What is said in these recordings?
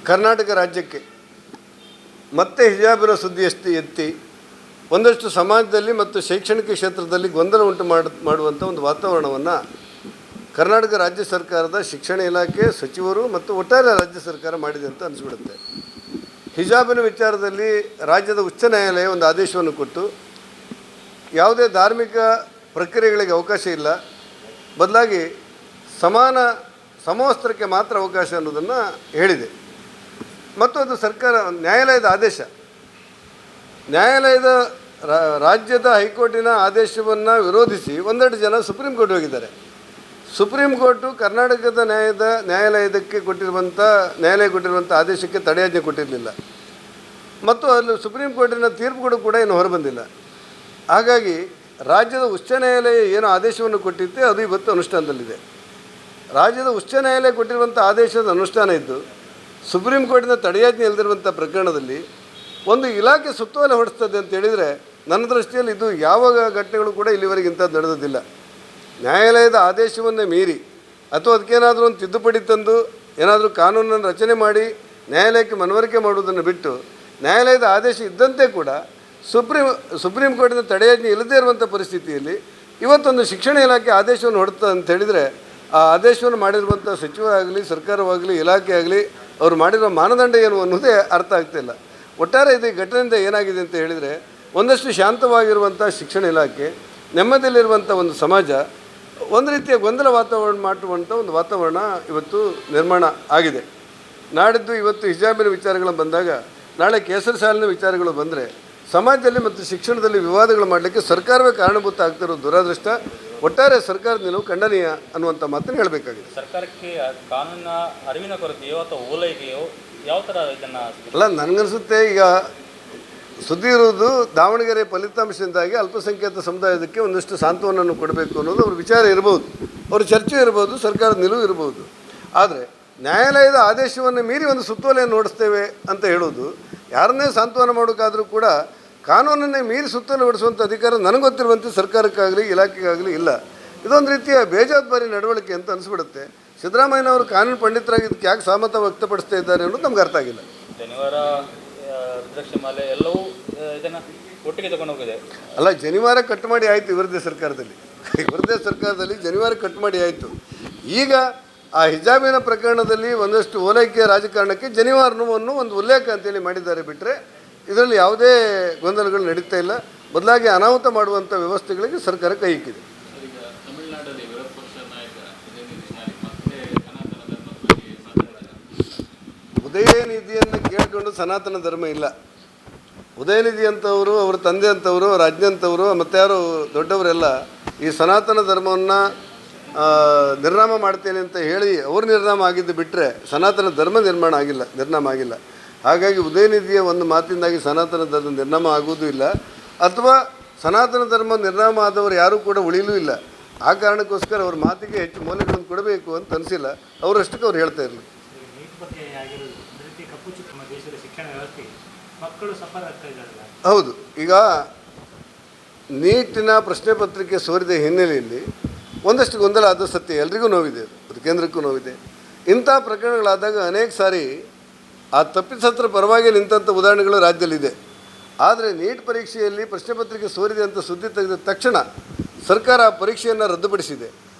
ಕರ್ನಾಟಕ ರಾಜ್ಯಕ್ಕೆ ಮತ್ತೆ ಹಿಜಾಬಿನ ಸುದ್ದಿ ಎತ್ತಿ ಒಂದಷ್ಟು ಸಮಾಜದಲ್ಲಿ ಮತ್ತು ಶೈಕ್ಷಣಿಕ ಕ್ಷೇತ್ರದಲ್ಲಿ ಗೊಂದಲ ಉಂಟು ಮಾಡುವಂಥ ಒಂದು ವಾತಾವರಣವನ್ನು ಕರ್ನಾಟಕ ರಾಜ್ಯ ಸರ್ಕಾರದ ಶಿಕ್ಷಣ ಇಲಾಖೆ ಸಚಿವರು ಮತ್ತು ಒಟ್ಟಾರೆ ರಾಜ್ಯ ಸರ್ಕಾರ ಮಾಡಿದೆ ಅಂತ ಅನಿಸ್ಬಿಡುತ್ತೆ. ಹಿಜಾಬಿನ ವಿಚಾರದಲ್ಲಿ ರಾಜ್ಯದ ಉಚ್ಚ ನ್ಯಾಯಾಲಯ ಒಂದು ಆದೇಶವನ್ನು ಕೊಟ್ಟು ಯಾವುದೇ ಧಾರ್ಮಿಕ ಪ್ರಕ್ರಿಯೆಗಳಿಗೆ ಅವಕಾಶ ಇಲ್ಲ, ಬದಲಾಗಿ ಸಮವಸ್ತ್ರಕ್ಕೆ ಮಾತ್ರ ಅವಕಾಶ ಅನ್ನೋದನ್ನು ಹೇಳಿದೆ. ಮತ್ತು ಅದು ನ್ಯಾಯಾಲಯದ ಆದೇಶ, ನ್ಯಾಯಾಲಯದ ರಾಜ್ಯದ ಹೈಕೋರ್ಟಿನ ಆದೇಶವನ್ನು ವಿರೋಧಿಸಿ ಒಂದೆರಡು ಜನ ಸುಪ್ರೀಂ ಕೋರ್ಟ್ ಹೋಗಿದ್ದಾರೆ. ಸುಪ್ರೀಂ ಕೋರ್ಟು ಕರ್ನಾಟಕದ ನ್ಯಾಯಾಲಯ ಕೊಟ್ಟಿರುವಂಥ ಆದೇಶಕ್ಕೆ ತಡೆಯಾಜ್ಞೆ ಕೊಟ್ಟಿರಲಿಲ್ಲ ಮತ್ತು ಅಲ್ಲಿ ಸುಪ್ರೀಂ ಕೋರ್ಟಿನ ತೀರ್ಪುಗಳು ಕೂಡ ಇನ್ನು ಹೊರಬಂದಿಲ್ಲ. ಹಾಗಾಗಿ ರಾಜ್ಯದ ಉಚ್ಚ ನ್ಯಾಯಾಲಯ ಏನು ಆದೇಶವನ್ನು ಕೊಟ್ಟಿತ್ತೆ ಅದು ಇವತ್ತು ಅನುಷ್ಠಾನದಲ್ಲಿದೆ. ರಾಜ್ಯದ ಉಚ್ಚ ನ್ಯಾಯಾಲಯ ಕೊಟ್ಟಿರುವಂಥ ಆದೇಶದ ಅನುಷ್ಠಾನ ಇದ್ದು ಸುಪ್ರೀಂ ಕೋರ್ಟಿನ ತಡೆಯಾಜ್ಞೆ ಇಲ್ಲದಿರುವಂಥ ಪ್ರಕರಣದಲ್ಲಿ ಒಂದು ಇಲಾಖೆ ಸುತ್ತೋಲೆ ಹೊಡಿಸ್ತದೆ ಅಂತ ಹೇಳಿದರೆ ನನ್ನ ದೃಷ್ಟಿಯಲ್ಲಿ ಇದು ಯಾವ ಘಟನೆಗಳು ಕೂಡ ಇಲ್ಲಿವರೆಗೆ ಇಂಥದ್ದು ನಡೆದಿಲ್ಲ. ನ್ಯಾಯಾಲಯದ ಆದೇಶವನ್ನೇ ಮೀರಿ ಅಥವಾ ಅದಕ್ಕೇನಾದರೂ ಒಂದು ತಿದ್ದುಪಡಿ ತಂದು ಏನಾದರೂ ಕಾನೂನನ್ನು ರಚನೆ ಮಾಡಿ ನ್ಯಾಯಾಲಯಕ್ಕೆ ಮನವರಿಕೆ ಮಾಡುವುದನ್ನು ಬಿಟ್ಟು ನ್ಯಾಯಾಲಯದ ಆದೇಶ ಇದ್ದಂತೆ ಕೂಡ ಸುಪ್ರೀಂ ಕೋರ್ಟಿನ ತಡೆಯಾಜ್ಞೆ ಇಲ್ಲದೇ ಇರುವಂಥ ಪರಿಸ್ಥಿತಿಯಲ್ಲಿ ಇವತ್ತೊಂದು ಶಿಕ್ಷಣ ಇಲಾಖೆ ಆದೇಶವನ್ನು ಹೊಡ್ತದೆ ಅಂತ ಹೇಳಿದರೆ ಆ ಆದೇಶವನ್ನು ಮಾಡಿರುವಂಥ ಸಚಿವರಾಗಲಿ ಸರ್ಕಾರವಾಗಲಿ ಇಲಾಖೆ ಆಗಲಿ ಅವರು ಮಾಡಿರೋ ಮಾನದಂಡ ಏನು ಅನ್ನೋದೇ ಅರ್ಥ ಆಗ್ತಿಲ್ಲ. ಒಟ್ಟಾರೆ ಇದು ಘಟನೆಯಿಂದ ಏನಾಗಿದೆ ಅಂತ ಹೇಳಿದರೆ ಒಂದಷ್ಟು ಶಾಂತವಾಗಿರುವಂಥ ಶಿಕ್ಷಣ ಇಲಾಖೆ, ನೆಮ್ಮದಿಯಲ್ಲಿರುವಂಥ ಒಂದು ಸಮಾಜ ಒಂದು ರೀತಿಯ ಗೊಂದಲ ವಾತಾವರಣ ಮಾಡುವಂಥ ಒಂದು ವಾತಾವರಣ ಇವತ್ತು ನಿರ್ಮಾಣ ಆಗಿದೆ. ನಾಡಿದ್ದು ಇವತ್ತು ಹಿಜಾಬಿನ ವಿಚಾರಗಳು ಬಂದಾಗ ನಾಳೆ ಕೇಸರಿ ಸಾಲಿನ ವಿಚಾರಗಳು ಬಂದರೆ ಸಮಾಜದಲ್ಲಿ ಮತ್ತು ಶಿಕ್ಷಣದಲ್ಲಿ ವಿವಾದಗಳು ಮಾಡಲಿಕ್ಕೆ ಸರ್ಕಾರವೇ ಕಾರಣಭೂತ ಆಗ್ತಿರೋ ದುರಾದೃಷ್ಟ. ಒಟ್ಟಾರೆ ಸರ್ಕಾರದ ನಿಲುವು ಖಂಡನೀಯ ಅನ್ನುವಂಥ ಮಾತನ್ನು ಹೇಳಬೇಕಾಗಿದೆ. ಸರ್ಕಾರಕ್ಕೆ ಕಾನೂನಿನ ಅರಿವಿನ ಕೊರತೆಯೋ ಅಥವಾ ಓಲೈಕೆಯೋ ಯಾವ ಥರ ಇದನ್ನು ಅಲ್ಲ, ನನಗನ್ನಿಸುತ್ತೆ ಈಗ ಸುದ್ದಿ ಇರುವುದು ದಾವಣಗೆರೆ ಫಲಿತಾಂಶದಿಂದಾಗಿ ಅಲ್ಪಸಂಖ್ಯಾತ ಸಮುದಾಯಕ್ಕೆ ಒಂದಷ್ಟು ಸಾಂತ್ವನವನ್ನು ಕೊಡಬೇಕು ಅನ್ನೋದು ಅವ್ರ ವಿಚಾರ ಇರ್ಬೋದು, ಅವ್ರ ಚರ್ಚೆ ಇರ್ಬೋದು, ಸರ್ಕಾರದ ನಿಲುವು ಇರ್ಬೋದು. ಆದರೆ ನ್ಯಾಯಾಲಯದ ಆದೇಶವನ್ನು ಮೀರಿ ಒಂದು ಸುತ್ತೋಲೆಯನ್ನು ಹೊಡಿಸ್ತೇವೆ ಅಂತ ಹೇಳೋದು, ಯಾರನ್ನೇ ಸಾಂತ್ವನ ಮಾಡೋಕ್ಕಾದರೂ ಕೂಡ ಕಾನೂನನ್ನೇ ಮೀರಿ ಸುತ್ತೋಲೆ ಹೊಡಿಸುವಂಥ ಅಧಿಕಾರ ನನಗೆ ಗೊತ್ತಿರುವಂತೆ ಸರ್ಕಾರಕ್ಕಾಗಲಿ ಇಲಾಖೆಗಾಗಲಿ ಇಲ್ಲ. ಇದೊಂದು ರೀತಿಯ ಬೇಜವಾಬ್ದಾರಿ ನಡವಳಿಕೆ ಅಂತ ಅನಿಸ್ಬಿಡುತ್ತೆ. ಸಿದ್ದರಾಮಯ್ಯನವರು ಕಾನೂನು ಪಂಡಿತರಾಗಿ ಇದಕ್ಕೆ ಯಾಕೆ ಸಹಮತ ವ್ಯಕ್ತಪಡಿಸ್ತಾ ಇದ್ದಾರೆ ಅನ್ನೋದು ನಮ್ಗೆ ಅರ್ಥ ಆಗಿಲ್ಲ. ಶನಿವಾರ ರುದ್ರಾಕ್ಷಮಾಲೆ ಎಲ್ಲವೂ ಇದನ್ನು ಒಟ್ಟಿಗೆ ತಗೊಂಡು ಹೋಗಿದೆ. ಅಲ್ಲ, ಜನಿವಾರ ಕಟ್ ಮಾಡಿ ಆಯಿತು ಇವರದೇ ಸರ್ಕಾರದಲ್ಲಿ ಜನಿವಾರ ಕಟ್ ಮಾಡಿ ಆಯಿತು. ಈಗ ಆ ಹಿಜಾಬಿನ ಪ್ರಕರಣದಲ್ಲಿ ಒಂದಷ್ಟು ಓಲೈಕೆಯ ರಾಜಕಾರಣಕ್ಕೆ ಜನಿವಾರವನ್ನು ಒಂದು ಉಲ್ಲೇಖ ಅಂತೇಳಿ ಮಾಡಿದ್ದಾರೆ ಬಿಟ್ಟರೆ ಇದರಲ್ಲಿ ಯಾವುದೇ ಗೊಂದಲಗಳು ನಡೀತಾ ಇಲ್ಲ. ಬದಲಾಗಿ ಅನಾಹುತ ಮಾಡುವಂಥ ವ್ಯವಸ್ಥೆಗಳಿಗೆ ಸರ್ಕಾರ ಕೈ ಇಕ್ಕಿದೆ. ಉದಯನಿಧಿಯನ್ನು ಕೇಳಿಕೊಂಡು ಸನಾತನ ಧರ್ಮ ಇಲ್ಲ. ಉದಯನಿಧಿ ಅಂತವರು, ಅವ್ರ ತಂದೆ ಅಂತವರು, ಅವ್ರ ಅಜ್ಜ ಅಂತವರು, ಮತ್ತಾರು ದೊಡ್ಡವರೆಲ್ಲ ಈ ಸನಾತನ ಧರ್ಮವನ್ನು ನಿರ್ನಾಮ ಮಾಡ್ತೇನೆ ಅಂತ ಹೇಳಿ ಅವರು ನಿರ್ನಾಮ ಆಗಿದ್ದು ಬಿಟ್ಟರೆ ಸನಾತನ ಧರ್ಮ ನಿರ್ನಾಮ ಆಗಿಲ್ಲ. ಹಾಗಾಗಿ ಉದಯನಿಧಿಯ ಒಂದು ಮಾತಿಂದಾಗಿ ಸನಾತನ ಧರ್ಮ ನಿರ್ನಾಮ ಆಗುವುದೂ ಇಲ್ಲ, ಅಥವಾ ಸನಾತನ ಧರ್ಮ ನಿರ್ನಾಮ ಆದವರು ಯಾರೂ ಕೂಡ ಉಳಿಲೂ ಇಲ್ಲ. ಆ ಕಾರಣಕ್ಕೋಸ್ಕರ ಅವ್ರ ಮಾತಿಗೆ ಹೆಚ್ಚು ಮೌಲ್ಯಗಳನ್ನು ಕೊಡಬೇಕು ಅಂತ ಅನಿಸಿಲ್ಲ. ಅವರಷ್ಟಕ್ಕೆ ಅವ್ರು ಹೇಳ್ತಾ ಇರಲಿ. ಹೌದು, ಈಗ ನೀಟಿನ ಪ್ರಶ್ನೆ ಪತ್ರಿಕೆ ಸೋರಿದ ಹಿನ್ನೆಲೆಯಲ್ಲಿ ಒಂದಷ್ಟು ಗೊಂದಲ ಆದ ಸತ್ಯ, ಎಲ್ರಿಗೂ ನೋವಿದೆ, ಅದು ಕೇಂದ್ರಕ್ಕೂ ನೋವಿದೆ. ಇಂಥ ಪ್ರಕರಣಗಳಾದಾಗ ಅನೇಕ ಸಾರಿ ಆ ತಪ್ಪಿತಸ್ಥರ ಪರವಾಗಿ ನಿಂತಹ ಉದಾಹರಣೆಗಳು ರಾಜ್ಯದಲ್ಲಿದೆ. ಆದರೆ ನೀಟ್ ಪರೀಕ್ಷೆಯಲ್ಲಿ ಪ್ರಶ್ನೆ ಪತ್ರಿಕೆ ಸೋರಿದೆ ಅಂತ ಸುದ್ದಿ ತೆಗೆದ ತಕ್ಷಣ ಸರ್ಕಾರ ಆ ಪರೀಕ್ಷೆಯನ್ನು ರದ್ದುಪಡಿಸಿದೆ.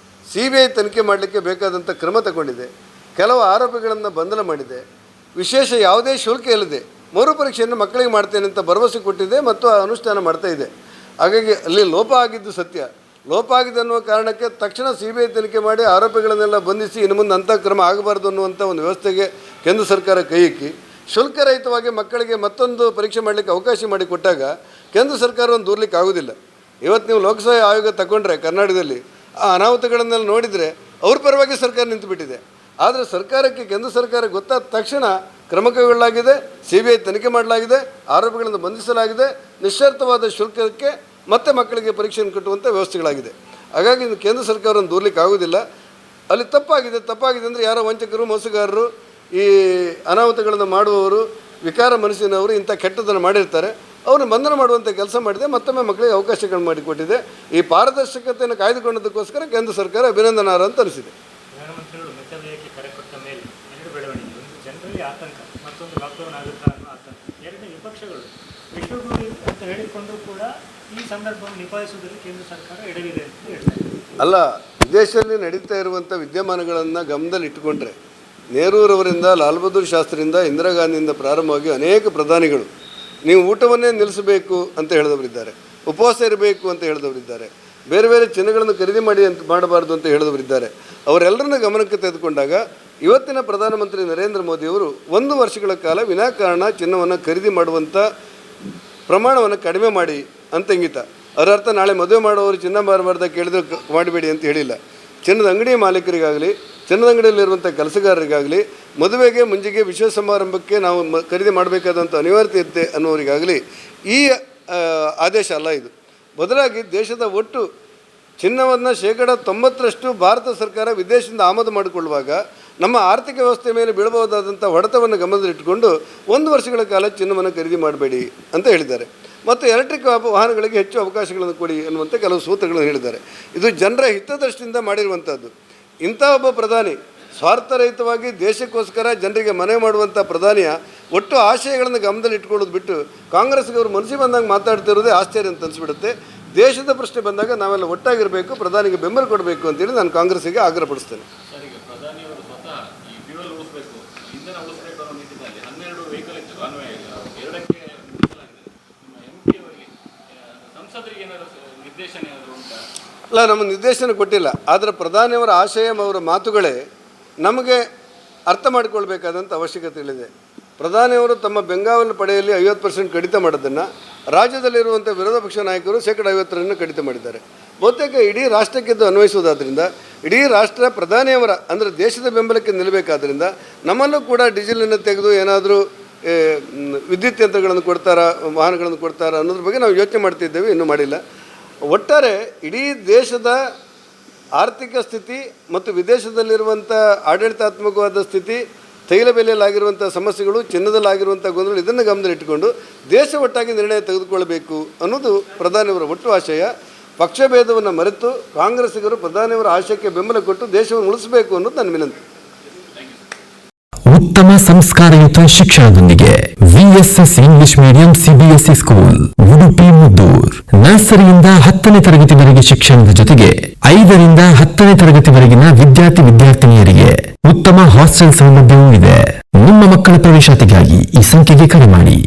CBI ತನಿಖೆ ಮಾಡಲಿಕ್ಕೆ ಬೇಕಾದಂಥ ಕ್ರಮ ತಗೊಂಡಿದೆ. ಕೆಲವು ಆರೋಪಿಗಳನ್ನು ಬಂಧನ ಮಾಡಿದೆ. ವಿಶೇಷ ಯಾವುದೇ ಶುಲ್ಕ ಇಲ್ಲದೆ ಮರುಪರೀಕ್ಷೆಯನ್ನು ಮಕ್ಕಳಿಗೆ ಮಾಡ್ತೇನೆ ಅಂತ ಭರವಸೆ ಕೊಟ್ಟಿದೆ ಮತ್ತು ಆ ಅನುಷ್ಠಾನ ಮಾಡ್ತಾ ಇದೆ. ಹಾಗಾಗಿ ಅಲ್ಲಿ ಲೋಪ ಆಗಿದ್ದು ಸತ್ಯ. ಲೋಪ ಆಗಿದೆ ಅನ್ನುವ ಕಾರಣಕ್ಕೆ ತಕ್ಷಣ CBI ತನಿಖೆ ಮಾಡಿ ಆರೋಪಿಗಳನ್ನೆಲ್ಲ ಬಂಧಿಸಿ ಇನ್ನು ಮುಂದೆ ಅಂಥ ಕ್ರಮ ಆಗಬಾರ್ದು ಅನ್ನುವಂಥ ಒಂದು ವ್ಯವಸ್ಥೆಗೆ ಕೇಂದ್ರ ಸರ್ಕಾರ ಕೈ ಇಕ್ಕಿ ಶುಲ್ಕರಹಿತವಾಗಿ ಮಕ್ಕಳಿಗೆ ಮತ್ತೊಂದು ಪರೀಕ್ಷೆ ಮಾಡಲಿಕ್ಕೆ ಅವಕಾಶ ಮಾಡಿಕೊಟ್ಟಾಗ ಕೇಂದ್ರ ಸರ್ಕಾರವನ್ನು ದೂರಲಿಕ್ಕೆ ಆಗೋದಿಲ್ಲ. ಇವತ್ತು ನೀವು ಲೋಕಸಭಾ ಆಯೋಗ ತಗೊಂಡ್ರೆ ಕರ್ನಾಟಕದಲ್ಲಿ ಆ ಅನಾಹುತಗಳನ್ನೆಲ್ಲ ನೋಡಿದರೆ ಅವ್ರ ಪರವಾಗಿ ಸರ್ಕಾರ ನಿಂತುಬಿಟ್ಟಿದೆ. ಆದರೆ ಸರ್ಕಾರಕ್ಕೆ, ಕೇಂದ್ರ ಸರ್ಕಾರ ಗೊತ್ತಾದ ತಕ್ಷಣ ಕ್ರಮ ಕೈಗೊಳ್ಳಲಾಗಿದೆ, CBI ತನಿಖೆ ಮಾಡಲಾಗಿದೆ, ಆರೋಪಿಗಳನ್ನು ಬಂಧಿಸಲಾಗಿದೆ, ನಿಶ್ಶರ್ತವಾದ ಶುಲ್ಕಕ್ಕೆ ಮತ್ತೆ ಮಕ್ಕಳಿಗೆ ಪರೀಕ್ಷೆಯನ್ನು ಕಟ್ಟುವಂಥ ವ್ಯವಸ್ಥೆಗಳಾಗಿದೆ. ಹಾಗಾಗಿ ಇದು ಕೇಂದ್ರ ಸರ್ಕಾರವನ್ನು ದೂರಲಿಕ್ಕೆ ಆಗೋದಿಲ್ಲ. ಅಲ್ಲಿ ತಪ್ಪಾಗಿದೆ ಅಂದರೆ ಯಾರೋ ವಂಚಕರು, ಮೋಸಗಾರರು, ಈ ಅನಾಹುತಗಳನ್ನು ಮಾಡುವವರು, ವಿಕಾರ ಮನಸ್ಸಿನವರು ಇಂಥ ಕೆಟ್ಟದನ್ನು ಮಾಡಿರ್ತಾರೆ, ಅವ್ರನ್ನ ಬಂಧನ ಮಾಡುವಂಥ ಕೆಲಸ ಮಾಡಿದೆ. ಮತ್ತೊಮ್ಮೆ ಮಕ್ಕಳಿಗೆ ಅವಕಾಶಗಳು ಮಾಡಿಕೊಟ್ಟಿದೆ. ಈ ಪಾರದರ್ಶಕತೆಯನ್ನು ಕಾಯ್ದುಕೊಂಡದಕ್ಕೋಸ್ಕರ ಕೇಂದ್ರ ಸರ್ಕಾರ ಅಭಿನಂದನಾರ್ಹ ಅಂತ ಅನಿಸಿದೆ. ಪ್ರಧಾನಮಂತ್ರಿಗಳು ಮೆಚ್ಚುಗೆಗೆ ಕರೆ ಕೊಟ್ಟ ಮೇಲೆ ಎರಡು ಬೆಳವಣಿಗೆ, ಒಂದು ಜನರಲ್ಲಿ ಆತಂಕ, ಮತ್ತೊಂದು ಲಾಕ್ಡೌನ್ ಆಗುತ್ತಾ ಅನ್ನೋ ಆತಂಕ. ಎರಡನೇ, ವಿಪಕ್ಷಗಳು ವಿಶ್ವಗುರು ಅಂತ ಹೇಳಿಕೊಂಡ್ರೂ ಕೂಡ ಈ ಸಂದರ್ಭವನ್ನು ನಿಭಾಯಿಸುವುದರಲ್ಲಿ ಕೇಂದ್ರ ಸರ್ಕಾರ ಎಡವಿದೆ ಅಂತ ಹೇಳ್ತಾರೆ. ಅಲ್ಲ, ವಿದೇಶದಲ್ಲಿ ನಡೀತಾ ಇರುವಂಥ ವಿದ್ಯಮಾನಗಳನ್ನು ಗಮನದಲ್ಲಿ ಇಟ್ಟುಕೊಂಡ್ರೆ ನೆಹರೂರವರಿಂದ, ಲಾಲ್ ಬಹದ್ದೂರ್ ಶಾಸ್ತ್ರಿಯಿಂದ, ಇಂದಿರಾ ಗಾಂಧಿಯಿಂದ ಪ್ರಾರಂಭವಾಗಿ ಅನೇಕ ಪ್ರಧಾನಿಗಳು ನೀವು ಊಟವನ್ನೇ ನಿಲ್ಲಿಸಬೇಕು ಅಂತ ಹೇಳಿದವರಿದ್ದಾರೆ, ಉಪವಾಸ ಇರಬೇಕು ಅಂತ ಹೇಳಿದವರಿದ್ದಾರೆ, ಬೇರೆ ಬೇರೆ ಚಿನ್ನಗಳನ್ನು ಖರೀದಿ ಮಾಡಬಾರ್ದು ಅಂತ ಹೇಳಿದವರಿದ್ದಾರೆ. ಅವರೆಲ್ಲರನ್ನ ಗಮನಕ್ಕೆ ತೆಗೆದುಕೊಂಡಾಗ ಇವತ್ತಿನ ಪ್ರಧಾನಮಂತ್ರಿ ನರೇಂದ್ರ ಮೋದಿಯವರು 1 ವರ್ಷಗಳ ಕಾಲ ವಿನಾಕಾರಣ ಚಿನ್ನವನ್ನು ಖರೀದಿ ಮಾಡುವಂಥ ಪ್ರಮಾಣವನ್ನು ಕಡಿಮೆ ಮಾಡಿ ಅಂತ ಇಂಗಿತ. ಅದರ ಅರ್ಥ ನಾಳೆ ಮದುವೆ ಮಾಡುವವರು ಚಿನ್ನ ಮಾರಬಾರ್ದ ಕೇಳಿದ್ರೆ ಮಾಡಬೇಡಿ ಅಂತ ಹೇಳಿಲ್ಲ. ಚಿನ್ನದ ಅಂಗಡಿ ಮಾಲೀಕರಿಗಾಗಲಿ, ಚಿನ್ನದ ಅಂಗಡಿಯಲ್ಲಿರುವಂಥ ಕೆಲಸಗಾರರಿಗಾಗಲಿ, ಮದುವೆಗೆ ಮುಂಜೆಗೆ ವಿಶ್ವ ಸಮಾರಂಭಕ್ಕೆ ನಾವು ಖರೀದಿ ಮಾಡಬೇಕಾದಂಥ ಅನಿವಾರ್ಯತೆ ಇರುತ್ತೆ ಅನ್ನೋರಿಗಾಗಲಿ ಈ ಆದೇಶ ಅಲ್ಲ ಇದು. ಬದಲಾಗಿ ದೇಶದ ಒಟ್ಟು ಚಿನ್ನವನ್ನು 90% ಭಾರತ ಸರ್ಕಾರ ವಿದೇಶದಿಂದ ಆಮದು ಮಾಡಿಕೊಳ್ಳುವಾಗ ನಮ್ಮ ಆರ್ಥಿಕ ವ್ಯವಸ್ಥೆ ಮೇಲೆ ಬೀಳಬಹುದಾದಂಥ ಹೊಡೆತವನ್ನು ಗಮನದಲ್ಲಿಟ್ಟುಕೊಂಡು 1 ವರ್ಷಗಳ ಕಾಲ ಚಿನ್ನವನ್ನು ಖರೀದಿ ಮಾಡಬೇಡಿ ಅಂತ ಹೇಳಿದ್ದಾರೆ. ಮತ್ತು ಎಲೆಕ್ಟ್ರಿಕ್ ವಾಹನಗಳಿಗೆ ಹೆಚ್ಚು ಅವಕಾಶಗಳನ್ನು ಕೊಡಿ ಅನ್ನುವಂಥ ಕೆಲವು ಸೂತ್ರಗಳನ್ನು ಹೇಳಿದ್ದಾರೆ. ಇದು ಜನರ ಹಿತದೃಷ್ಟಿಯಿಂದ ಮಾಡಿರುವಂಥದ್ದು. ಇಂಥ ಒಬ್ಬ ಪ್ರಧಾನಿ ಸ್ವಾರ್ಥರಹಿತವಾಗಿ ದೇಶಕ್ಕೋಸ್ಕರ ಜನರಿಗೆ ಮನವಿ ಮಾಡುವಂಥ ಪ್ರಧಾನಿಯ ಒಟ್ಟು ಆಶಯಗಳನ್ನು ಗಮನದಲ್ಲಿ ಇಟ್ಕೊಳ್ಳೋದು ಬಿಟ್ಟು ಕಾಂಗ್ರೆಸ್ಗೆ ಮನಸ್ಸಿಗೆ ಬಂದಾಗ ಮಾತಾಡ್ತಿರೋದೇ ಆಶ್ಚರ್ಯ ಅಂತ ಅನಿಸ್ಬಿಡುತ್ತೆ. ದೇಶದ ಪ್ರಶ್ನೆ ಬಂದಾಗ ನಾವೆಲ್ಲ ಒಟ್ಟಾಗಿರಬೇಕು, ಪ್ರಧಾನಿಗೆ ಬೆಂಬಲ ಕೊಡಬೇಕು ಅಂತೇಳಿ ನಾನು ಕಾಂಗ್ರೆಸ್ಸಿಗೆ ಆಗ್ರಹಪಡಿಸ್ತೇನೆ. ಪ್ರಧಾನಿಯವರು ಸ್ವತಃ ಈ ಫ್ಯೂಯಲ್ ಉಳಿಸಬೇಕು, ಇಂಧನ ಉಳಿಸಬೇಕು ಅನ್ನೋ ನಿಟ್ಟಿನಲ್ಲಿ 12 ವೆಹಿಕಲ್ ಇತ್ತು, ಕಾನ್ವಾಯ್ 2ಕ್ಕೆ ಮುಗಿಸಲಾಗಿದೆ. ನಿಮ್ಮ MP ಅವರಿಗೆ ಸಂಸದರಿಗೆ ಏನಾದರೂ ನಿರ್ದೇಶನ ಏನಾದರೂ ಉಂಟಾ? ಅಲ್ಲ, ನಮ್ಮ ನಿರ್ದೇಶನ ಕೊಟ್ಟಿಲ್ಲ. ಆದರೆ ಪ್ರಧಾನಿಯವರ ಆಶಯ, ಅವರ ಮಾತುಗಳೇ ನಮಗೆ ಅರ್ಥ ಮಾಡಿಕೊಳ್ಬೇಕಾದಂಥ ಅವಶ್ಯಕತೆಗಳಿದೆ. ಪ್ರಧಾನಿಯವರು ತಮ್ಮ ಬೆಂಗಾವಲು ಪಡೆಯಲ್ಲಿ 50% ಕಡಿತ ಮಾಡೋದನ್ನು ರಾಜ್ಯದಲ್ಲಿರುವಂಥ ವಿರೋಧ ಪಕ್ಷ ನಾಯಕರು 50% ಕಡಿತ ಮಾಡಿದ್ದಾರೆ. ಬಹುತೇಕ ಇಡೀ ರಾಷ್ಟ್ರಕ್ಕಿದ್ದು ಅನ್ವಯಿಸುವುದಾದ್ರಿಂದ ಇಡೀ ರಾಷ್ಟ್ರ ಪ್ರಧಾನಿಯವರ ಅಂದರೆ ದೇಶದ ಬೆಂಬಲಕ್ಕೆ ನಿಲ್ಲಬೇಕಾದ್ರಿಂದ ನಮ್ಮಲ್ಲೂ ಕೂಡ ಡೀಸೆಲನ್ನು ತೆಗೆದು ಏನಾದರೂ ವಿದ್ಯುತ್ ಯಂತ್ರಗಳನ್ನು ಕೊಡ್ತಾರಾ, ವಾಹನಗಳನ್ನು ಕೊಡ್ತಾರಾ ಅನ್ನೋದ್ರ ಬಗ್ಗೆ ನಾವು ಯೋಚನೆ ಮಾಡ್ತಿದ್ದೇವೆ, ಇನ್ನೂ ಮಾಡಿಲ್ಲ. ಒಟ್ಟಾರೆ ಇಡೀ ದೇಶದ ಆರ್ಥಿಕ ಸ್ಥಿತಿ ಮತ್ತು ವಿದೇಶದಲ್ಲಿರುವಂಥ ಆಡಳಿತಾತ್ಮಕವಾದ ಸ್ಥಿತಿ, ತೈಲ ಬೆಲೆಯಲ್ಲಾಗಿರುವಂಥ ಸಮಸ್ಯೆಗಳು, ಚಿನ್ನದಲ್ಲಾಗಿರುವಂಥ ಗೊಂದಲ, ಇದನ್ನು ಗಮನದಲ್ಲಿಟ್ಟುಕೊಂಡು ದೇಶ ಒಟ್ಟಾಗಿ ನಿರ್ಣಯ ತೆಗೆದುಕೊಳ್ಳಬೇಕು ಅನ್ನೋದು ಪ್ರಧಾನಿಯವರ ಒಟ್ಟು ಆಶಯ. ಪಕ್ಷಭೇದವನ್ನು ಮರೆತು ಕಾಂಗ್ರೆಸ್ಸಿಗರು ಪ್ರಧಾನಿಯವರ ಆಶಯಕ್ಕೆ ಬೆಂಬಲ ಕೊಟ್ಟು ದೇಶವನ್ನು ಉಳಿಸಬೇಕು ಅನ್ನೋದು ನನ್ನ ವಿನಂತಿ. ಉತ್ತಮ ಸಂಸ್ಕಾರಯುತ ಶಿಕ್ಷಣದೊಂದಿಗೆ VSS English medium CBSE school Udupi Muddur. ನರ್ಸರಿಯಿಂದ 10ನೇ ತರಗತಿವರೆಗೆ ಶಿಕ್ಷಣದ ಜೊತೆಗೆ 5ರಿಂದ 10ನೇ ತರಗತಿವರೆಗಿನ ವಿದ್ಯಾರ್ಥಿನಿಯರಿಗೆ ಉತ್ತಮ ಹಾಸ್ಟೆಲ್ ಸೌಲಭ್ಯವೂ ಇದೆ. ನಿಮ್ಮ ಮಕ್ಕಳ ಪ್ರವೇಶಾತಿಗಾಗಿ ಈ ಸಂಖ್ಯೆಗೆ ಕರೆ ಮಾಡಿ.